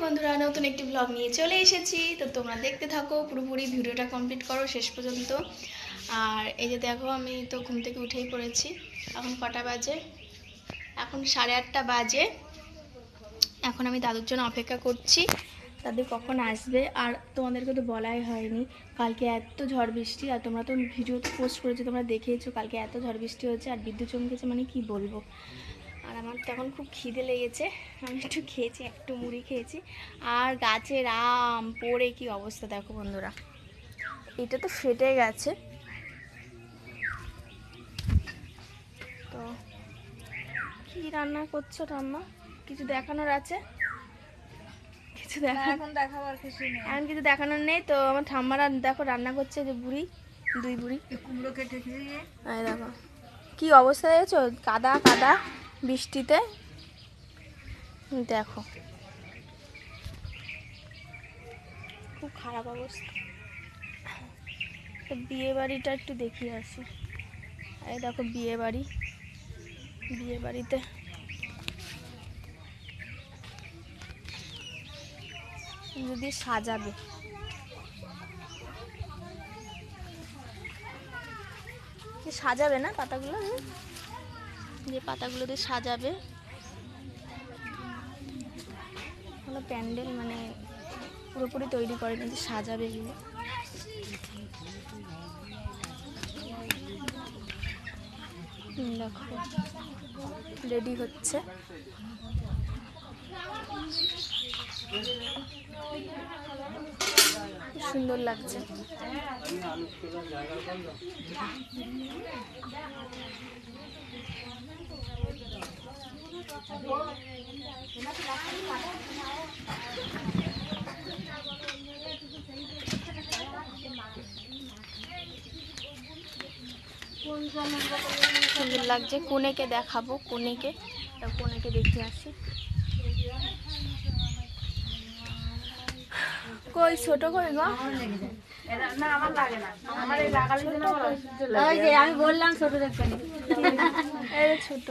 বন্ধুরা, নতুন একটি ব্লগ নিয়ে চলে এসেছি। তো তোমরা দেখতে থাকো, পুরোপুরি ভিডিওটা কমপ্লিট করো শেষ পর্যন্ত। আর এই যে দেখো, আমি তো ঘুম থেকে উঠেই পড়েছি। এখন কটা বাজে? এখন 8:30 বাজে। এখন আমি দাদুর জন্য অপেক্ষা করছি, দাদু কখন আসবে। আর তোমাদেরকে তো বলাই হয়নি, কালকে এত ঝড় বৃষ্টি। আর তোমরা তো ভিডিও পোস্ট করেছো, তোমরা দেখেইছো কালকে এত ঝড় বৃষ্টি হয়েছে আর বিদ্যুৎ চমকেছে, মানে কি বলবো। আর আমার তখন খুব খিদে লেগেছে, আমি একটু খেয়েছি, একটু মুড়ি খেয়েছি। আর গাছের আম পড়ে কি অবস্থা দেখো বন্ধুরা, এটা তো ফেটে গেছে। তো কি রান্না করছো ঠাম্মা? কিছু দেখানোর আছে? কিছু এখন দেখাবার কিছু নেই, এখন কিছু দেখানোর নেই। তো আমার ঠাম্মারা দেখো রান্না করছে, যে বুড়ি, দুই বুড়ি কুমড়ো কেটে খেয়ে। দেখো কি অবস্থা দেখেছো, কাদা কাদা বৃষ্টিতে। দেখো খুব খারাপ অবস্থা। তো বিয়ে বাড়িটা একটু দেখিয়ে আসি। এই দেখো বিয়ে বাড়ি, বিয়ে বাড়িতে যদি সাজাবে, সাজাবে না পাতাগুলো, যে পাতাগুলো দিয়ে সাজাবে। কোনো প্যান্ডেল মানে পুরোপুরি তৈরি করে, কিন্তু সাজাবে এগুলো। দেখো রেডি হচ্ছে। সুন্দর লাগছে। সুন্দর লাগছে। কোনেকে দেখাবো, কোনেকে দেখিয়ে আসি। কই ছোট কই গো? না আমার লাগে না, আমার এই লাগালে আমি বললাম ছোট দেখতে। এই ছোট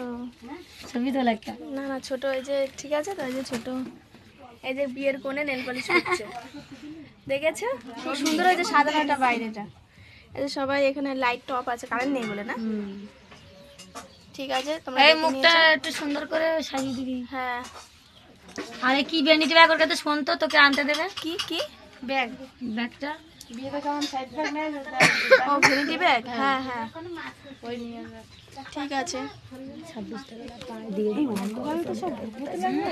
ছবি তো লাগছে না, না ছোট, এই যে ঠিক আছে তো, এই যে ছোট, এই যে বিয়ের কোণে নেল পলিশ করছে, দেখেছো খুব সুন্দর হয়েছে সাজানোটা বাইরেটা। এই যে সবাই এখানে লাইট টপ আছে, কারেন্ট নেই বলে না। ঠিক আছে, তোমরা এই মুখটা একটু সুন্দর করে সাজিয়ে দিবি। হ্যাঁ। আরে কি ভ্যানিটি ব্যাগ, ওর কাছে শোন তো, তোকে আনতে দেবে। কি কি ব্যাগ? ব্যাগটা বিয়েতে কেমন সাইড ব্যাগ নেয়? ও ভ্যানিটি ব্যাগ, হ্যাঁ হ্যাঁ ওই নিয়ে যাবে। ঠিক আছে, 26 টাকা দিয়ে দিই।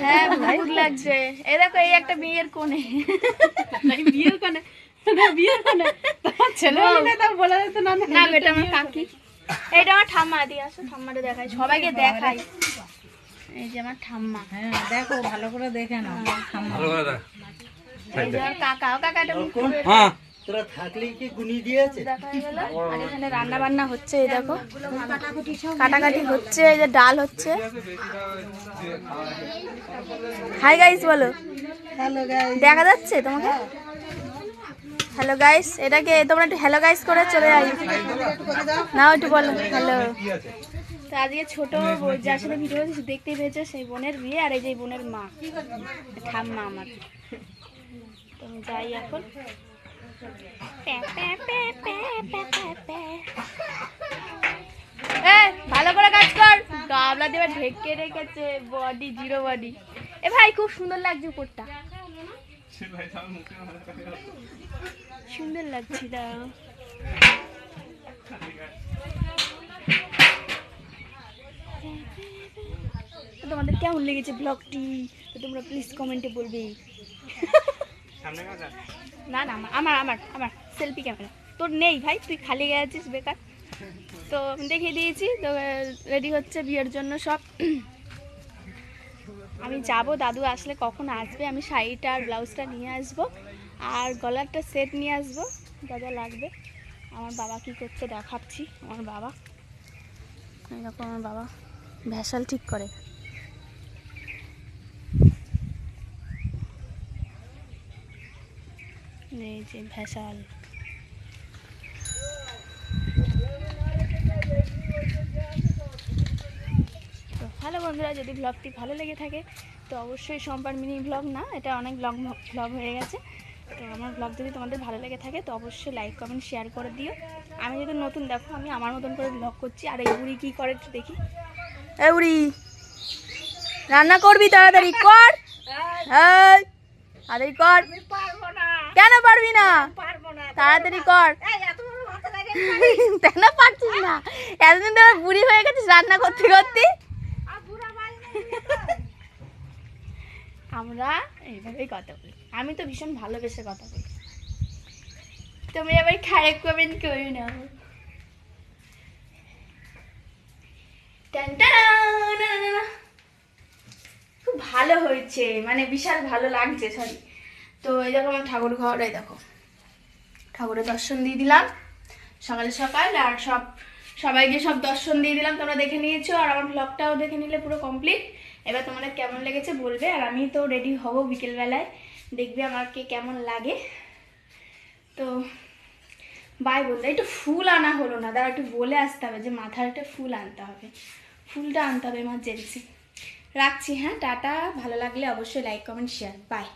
হ্যাঁ ভুল লাগছে। এই দেখো এই একটা বিয়ের কোণে, বিয়ের কোণে, বিয়ের কোণে ছেলে বলা যেত না। না এটা আমার কাকি, এটা আমার ঠাম্মা। দিয়ে আসো, ঠাম্মাটা দেখাই, সবাইকে দেখাই। এই যে আমার ঠাম্মা, হ্যাঁ দেখো ভালো করে দেখে না ঠাম্মা। এই যে কাকা, কাকাটা হ্যাঁ তোরা থাকলে কি গুনি দিয়েছে দেখা গেল। আর এখানে রান্না বান্না হচ্ছে, এই দেখো কাটাকাটি হচ্ছে, এই যে ডাল হচ্ছে। হাই গাইস বলো। হ্যালো গাইস, দেখা যাচ্ছে তোমাকে? হ্যালো গাইস, এটাকে তোমরা একটু হ্যালো গাইস করে চলে যাই না, একটু বলো হ্যালো। তো আজকে ছোট যার সাথে ভিডিও হচ্ছে দেখতেই পেয়েছে, সেই বোনের বিয়ে। আর এই যে বোনের মা, ঠাম্মা আমার। তো আমি যাই এখন। ভালো করে কাজ কর, গাবলা দেবে ঢেকে রেখেছে, বডি জিরো বডি। এ ভাই খুব সুন্দর লাগছে উপরটা, সুন্দর লাগছিল। তোমাদের কেমন লেগেছে ব্লগটি, তো তোমরা প্লিজ কমেন্টে বলবে। না না আমার আমার আমার সেলফি ক্যামেরা তোর নেই ভাই, তুই খালি গেছিস বেকার। তো দেখিয়ে দিয়েছি। তো রেডি হচ্ছে বিয়ের জন্য সব। আমি যাব, দাদু আসলে কখন আসবে, আমি শাড়িটা আর ব্লাউজটা নিয়ে আসবো, আর গলারটা সেট নিয়ে আসবো, যা যা লাগবে। আমার বাবা কি করছে দেখাচ্ছি। আমার বাবা এরকম, আমার বাবা ভ্যাসাল ঠিক করে। এই যে ভ্যাসাল। হ্যালো বন্ধুরা, যদি ব্লগটি ভালো লেগে থাকে তো অবশ্যই সোমবার মিনি ব্লগ না, এটা অনেক ব্লগ হয়ে গেছে। তো আমার ব্লগ যদি তোমাদের ভালো লেগে থাকে তো অবশ্যই লাইক কমেন্ট শেয়ার করে দিও। আমি যদি নতুন দেখো, আমি আমার মতন করে ব্লগ করছি। আর এই বুড়ি কী করে একটু দেখি। এই বুড়ি রান্না করবি, তাড়াতাড়ি কর, তাড়াতাড়ি কর। কেন পারবি না? তাড়াতাড়ি কর। কেন পারছিস না? এতদিন ধরে বুড়ি হয়ে গেছিস রান্না করতে করতে। আমরা এইভাবেই কথা বলি, আমি তো ভীষণ ভালোবেসে কথা বলি। তুমি আবার খারাপ কমেন্ট করি না। খুব ভালো হয়েছে, মানে বিশাল ভালো লাগছে। সরি। তো এই দেখো আমার ঠাকুর ঘর, এই দেখো ঠাকুরের দর্শন দিয়ে দিলাম সকালে সকাল। আর সবাইকে সব দর্শন দিয়ে দিলাম, তোমরা দেখে নিয়েছো। আর আমার ব্লগটাও দেখে নিলে পুরো কমপ্লিট। এবার তোমাদের কেমন লেগেছে বলবে। আর আমি তো রেডি হব বিকেলবেলায়, দেখবে আমাকে কেমন লাগে। তো বাই বলতে একটু ফুল আনা হলো না, দাঁড়া একটু বলে আসতে হবে যে মাথার একটা ফুল আনতে হবে, ফুলটা আনতে হবে এমার্জেন্সি। রাখছি, হ্যাঁ, টাটা। ভালো লাগলে অবশ্যই লাইক কমেন্ট শেয়ার, বাই।